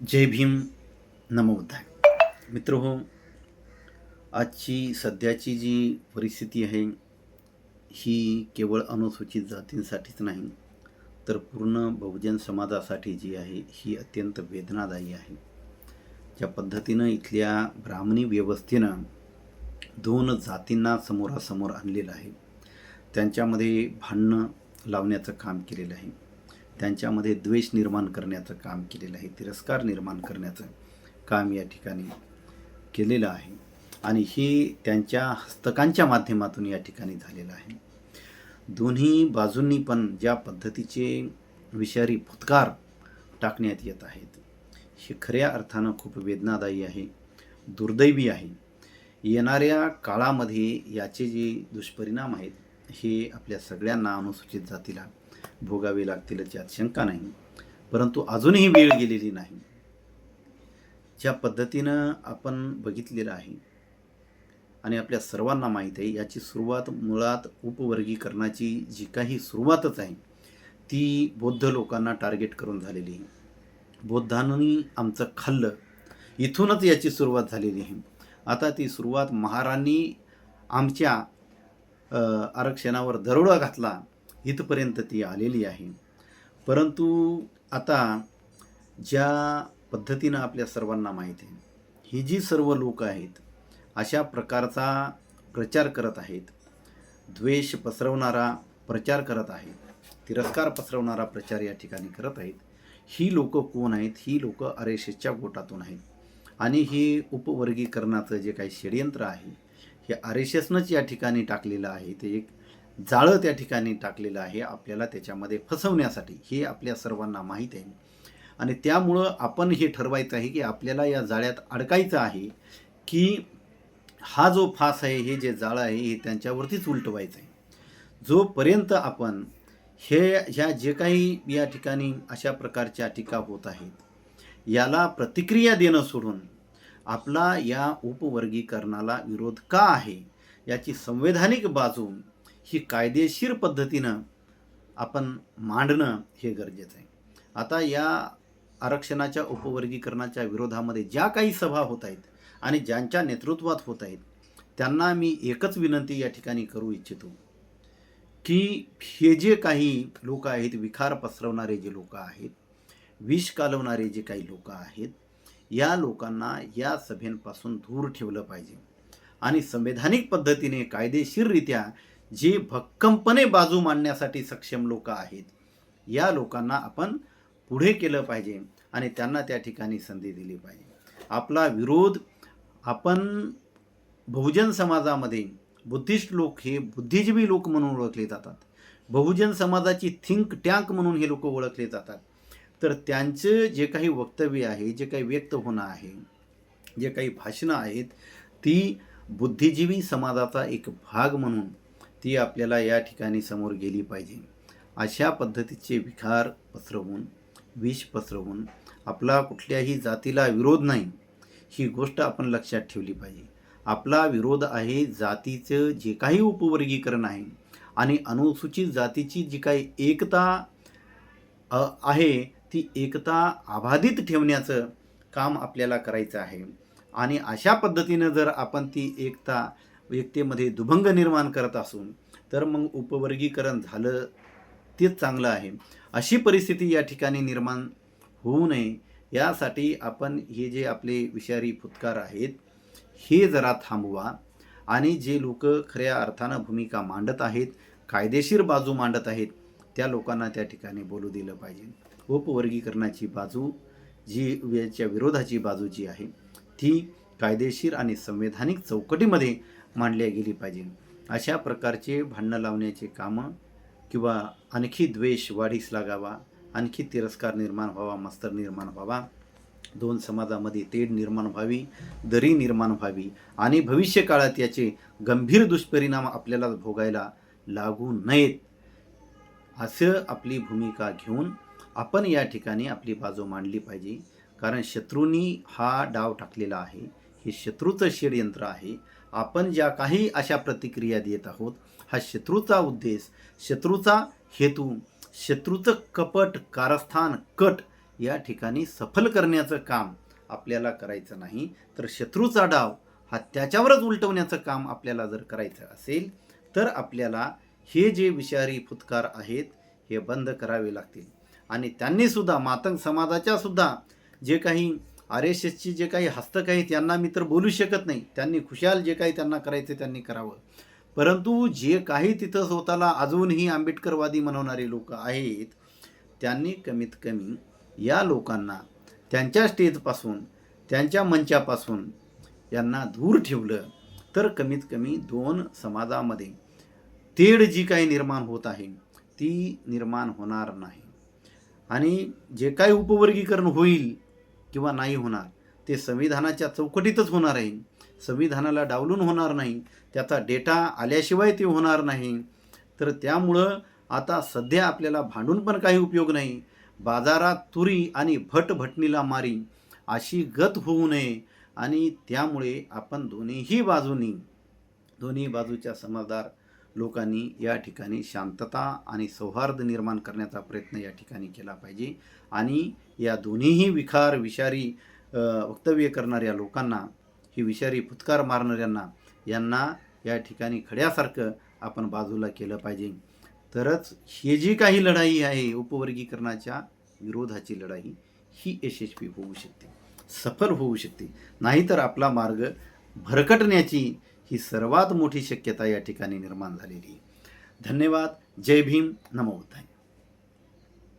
जय भीम. नमो बुद्धाय. मित्रहो, आजची सध्याची जी परिस्थिती आहे ही केवळ अनुसूचित जातींसाठीच नाही, तर पूर्ण बहुजन समाजासाठी जी आहे ही अत्यंत वेदनादायी आहे. ज्या पद्धतीनं इथल्या ब्राह्मणी व्यवस्थेनं दोन जातींना समोरासमोर आणलेलं आहे, त्यांच्यामध्ये भांडणं लावण्याचं काम केलेलं आहे, त्यांच्यामध्ये द्वेष निर्माण करण्याचं काम केलेलं आहे, तिरस्कार निर्माण करण्याचं काम या ठिकाणी केलेलं आहे आणि हे त्यांच्या हस्तकांच्या माध्यमातून या ठिकाणी झालेलं आहे. दोन्ही बाजूंनी पण ज्या पद्धतीचे विषारी फुटकार टाकण्यात येत आहेत हे खऱ्या अर्थानं खूप वेदनादायी आहे, दुर्दैवी आहे. येणाऱ्या काळामध्ये याचे जे दुष्परिणाम आहेत हे आपल्या सगळ्यांना अनुसूचित जातीला भोगावे लागतील यात शंका नाही, परंतु अजूनही वेळ गेलेली नाही. ज्या पद्धतीनं आपण बघितलेलं आहे आणि आपल्या सर्वांना माहीत आहे, याची सुरुवात मुळात उपवर्गीकरणाची जी काही सुरुवातच आहे ती बौद्ध लोकांना टार्गेट करून झालेली आहे. बौद्धांनी आमचं खाल्लं, इथूनच याची सुरुवात झालेली आहे. आता ती सुरुवात महारांनी आमच्या आरक्षणावर दरोडा घातला इथपर्यंत ती आलेली आहे. परंतु आता ज्या पद्धतीनं आपल्या सर्वांना माहीत आहे, ही जी सर्व लोक आहेत अशा प्रकारचा प्रचार करत आहेत, द्वेष पसरवणारा प्रचार करत आहेत, तिरस्कार पसरवणारा प्रचार या ठिकाणी करत आहेत. ही लोक कोण आहेत? ही लोक आरएसएसच्या गोटातून आहेत आणि हे उपवर्गीकरणाचं जे काही षडयंत्र आहे हे आरएसएसनंच या ठिकाणी टाकलेलं आहे. ते एक जाळं त्या ठिकाणी टाकलेलं आहे आपल्याला त्याच्यामध्ये फसवण्यासाठी, हे आपल्या सर्वांना माहीत आहे. आणि त्यामुळं आपण हे ठरवायचं आहे की आपल्याला या जाळ्यात अडकायचं आहे की हा जो फास आहे, हे जे जाळं आहे हे त्यांच्यावरतीच उलटवायचं आहे. जोपर्यंत आपण ह्या जे काही या ठिकाणी अशा प्रकारच्या टीका होत आहेत याला प्रतिक्रिया देणं सोडून आपला या उपवर्गीकरणाला विरोध का आहे याची संवैधानिक बाजू ही कायदेशीर पद्धतीनं आपण मांडणं हे गरजेचं आहे. आता या आरक्षणाच्या उपवर्गीकरणाच्या विरोधामध्ये ज्या काही सभा होत आहेत आणि ज्यांच्या नेतृत्वात होत आहेत त्यांना मी एकच विनंती या ठिकाणी करू इच्छितो की हे जे काही लोक आहेत, विखार पसरवणारे जे लोक आहेत, विष कालवणारे जे काही लोक आहेत, या लोकांना या सभेपासून दूर ठेवलं पाहिजे आणि संवैधानिक पद्धतीने कायदेशीररित्या जे भक्कमपणे बाजू मांडण्यासाठी सक्षम लोक आहेत या लोकांना आपण पुढे केलं पाहिजे आणि त्यांना त्या ठिकाणी संधी दिली पाहिजे. आपला विरोध आपण बहुजन समाजामध्ये बुद्धिस्ट लोक हे बुद्धिजीवी लोक म्हणून ओळखले जातात, बहुजन समाजाची थिंक टँक म्हणून हे लोक ओळखले जातात. तर त्यांचं जे काही वक्तव्य आहे, जे काही व्यक्त होणं आहे, जे काही भाषणं आहेत, ती बुद्धिजीवी समाजाचा एक भाग म्हणून ती आपल्याला या ठिकाणी समोर गेली पाहिजे. अशा पद्धतीचे विखार पसरवून, विष पसरवून आपला कुठल्याही जातीला विरोध नाही ही गोष्ट आपण लक्षात ठेवली पाहिजे. आपला विरोध आहे जातीचं जे काही उपवर्गीकरण आहे आणि अनुसूचित जातीची जी काही एकता आहे ती एकता अबाधित ठेवण्याचं काम आपल्याला करायचं आहे. आणि अशा पद्धतीनं जर आपण ती एकतेमध्ये दुभंग निर्माण करत असू तर मग उपवर्गीकरण झालं तेच चांगलं आहे. अशी परिस्थिती या ठिकाणी निर्माण होऊ नये यासाठी आपण हे जे आपले विषारी फुटकार आहेत हे जरा थांबवा आणि जे लोक खऱ्या अर्थानं भूमिका मांडत आहेत, कायदेशीर बाजू मांडत आहेत, त्या लोकांना त्या ठिकाणी बोलू दिलं पाहिजे. उपवर्गीकरणाची बाजू जी याच्या विरोधाची बाजू जी आहे ती कायदेशीर आणि संवैधानिक चौकटीमध्ये मांडल्या गेली पाहिजे. अशा प्रकारचे भांडणं लावण्याचे कामं किंवा आणखी द्वेष वाढीस लागावा, आणखी तिरस्कार निर्माण व्हावा, मत्सर निर्माण व्हावा, दोन समाजामध्ये तेढ निर्माण व्हावी, दरी निर्माण व्हावी आणि भविष्य काळात याचे गंभीर दुष्परिणाम आपल्याला भोगायला लागू नयेत असं आपली भूमिका घेऊन आपण या ठिकाणी आपली बाजू मांडली पाहिजे. कारण शत्रूंनी हा डाव टाकलेला आहे, हे शत्रूचं षडयंत्र आहे. आपण ज्या काही अशा प्रतिक्रिया देत आहोत हा शत्रूचा उद्देश, शत्रूचा हेतू, शत्रूचं कपट कारस्थान कट या ठिकाणी सफल करण्याचं काम आपल्याला करायचं नाही, तर शत्रूचा डाव हा त्याच्यावरच उलटवण्याचं काम आपल्याला जर करायचं असेल तर आपल्याला हे जे विषारी फुतकार आहेत हे बंद करावे लागतील. आणि त्यांनीसुद्धा मातंग समाजाच्या सुद्धा जे काही RSSची जे काही हस्तक आहेत यांना मी तर बोलू शकत नाही, त्यांनी खुशाल जे काही त्यांना करायचं त्यांनी करावं. परंतु जे काही तिथं स्वतःला अजूनही आंबेडकरवादी म्हणवणारे लोक आहेत त्यांनी कमीत कमी या लोकांना त्यांच्या स्टेजपासून त्यांच्या मंचापासून यांना दूर ठेवलं तर कमीत कमी दोन समाजामध्ये तेढ जी काही निर्माण होत आहे ती निर्माण होणार नाही. आणि जे काही उपवर्गीकरण होईल किंवा नाही होणार ते संविधानाच्या चौकटीतच होणार आहे, संविधानाला डावलून होणार नाही, त्याचा डेटा आल्याशिवाय ते होणार नाही. तर त्यामुळं आता सध्या आपल्याला भांडून पण काही उपयोग नाही. बाजारात तुरी आणि भटभटणीला मारी अशी गत होऊ नये. आणि त्यामुळे आपण दोन्ही बाजूच्या समजदार लोकांनी या ठिकाणी शांतता आणि सौहार्द निर्माण करण्याचा प्रयत्न या ठिकाणी केला पाहिजे. आणि या दोन्हीही विषारी वक्तव्य करणाऱ्या लोकांना, ही विषारी फुतकार मारणाऱ्यांना यांना या ठिकाणी खड्यासारखं आपण बाजूला केलं पाहिजे. तरच ही जी काही लढाई आहे उपवर्गीकरणाच्या विरोधाची लढाई ही यशस्वी होऊ शकते, सफल होऊ शकते. नाहीतर आपला मार्ग भरकटण्याची ही सर्वात मोठी शक्यता या ठिकाणी निर्माण झालेली आहे. धन्यवाद. जय भीम. नमो बुद्धाय.